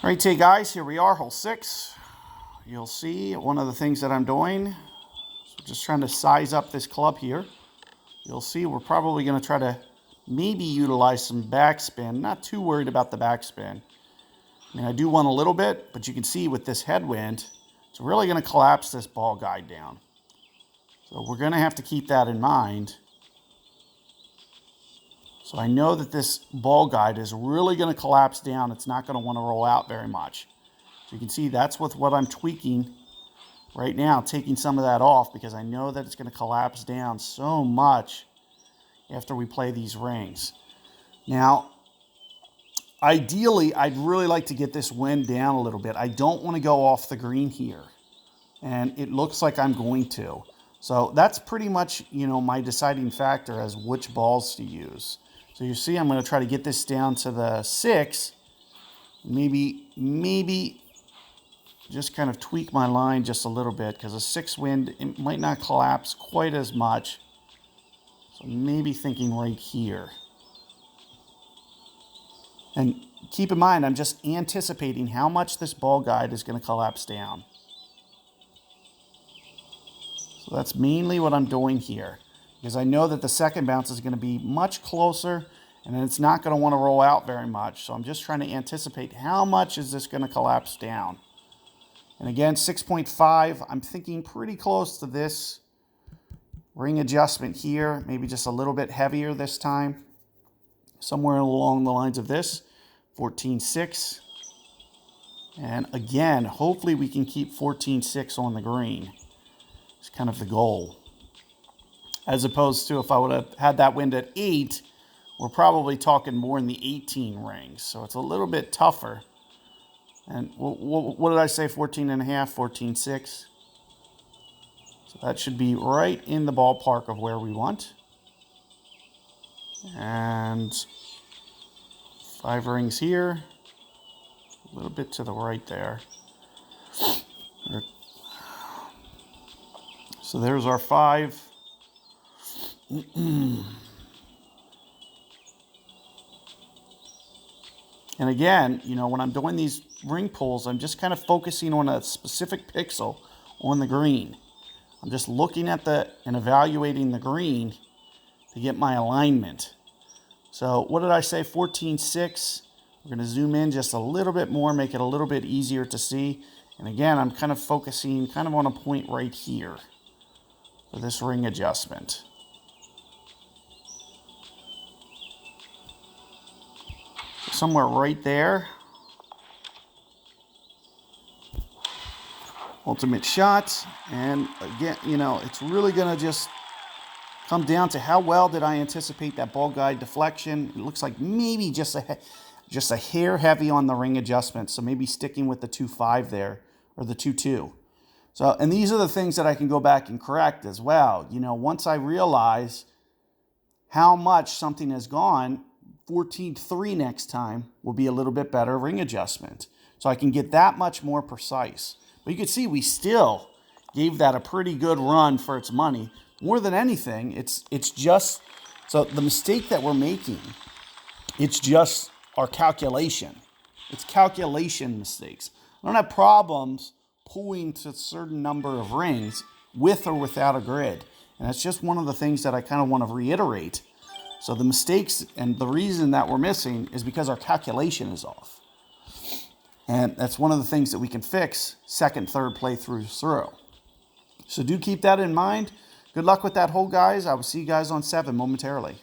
All right, hey guys, here we are, hole 6. You'll see one of the things that I'm doing, so just trying to size up this club here. You'll see we're probably going to try to maybe utilize some backspin. Not too worried about the backspin. I mean, I do want a little bit, but you can see with this headwind, it's really going to collapse this ball guide down. So we're going to have to keep that in mind. So I know that this ball guide is really going to collapse down. It's not going to want to roll out very much. So you can see that's with what I'm tweaking right now, taking some of that off because I know that it's going to collapse down so much after we play these rings. Now, ideally, I'd really like to get this wind down a little bit. I don't want to go off the green here, and it looks like I'm going to. So that's pretty much, my deciding factor as which balls to use. So you see I'm going to try to get this down to the 6. Maybe just kind of tweak my line just a little bit because a 6 wind, it might not collapse quite as much. So maybe thinking right here. And keep in mind, I'm just anticipating how much this ball guide is going to collapse down. So that's mainly what I'm doing here, because I know that the second bounce is going to be much closer and it's not going to want to roll out very much. So I'm just trying to anticipate how much is this going to collapse down. And again, 6.5, I'm thinking pretty close to this ring adjustment here, maybe just a little bit heavier this time, somewhere along the lines of this, 14.6. And again, hopefully we can keep 14.6 on the green. It's kind of the goal. As opposed to if I would have had that wind at 8, we're probably talking more in the 18 rings. So it's a little bit tougher. And what did I say? 14.5, 14.6. So that should be right in the ballpark of where we want. And 5 rings here. A little bit to the right there. So there's our 5. And again, when I'm doing these ring pulls, I'm just kind of focusing on a specific pixel on the green. I'm just looking at and evaluating the green to get my alignment. So what did I say? 14.6. We're going to zoom in just a little bit more, make it a little bit easier to see. And again, I'm kind of focusing kind of on a point right here for this ring adjustment. Somewhere right there. Ultimate shot. And again, it's really going to just come down to how well did I anticipate that ball guide deflection. It looks like maybe just a hair heavy on the ring adjustment. So maybe sticking with the 2.5 there, or the 2.2. So, and these are the things that I can go back and correct as well. Once I realize how much something has gone, 14.3 next time will be a little bit better ring adjustment. So I can get that much more precise. But you can see we still gave that a pretty good run for its money. More than anything, it's just, so the mistake that we're making, it's just our calculation. It's calculation mistakes. I don't have problems pulling to a certain number of rings with or without a grid. And that's just one of the things that I kind of want to reiterate. So the mistakes and the reason that we're missing is because our calculation is off. And that's one of the things that we can fix second, third playthroughs through. So do keep that in mind. Good luck with that hole, guys. I will see you guys on 7 momentarily.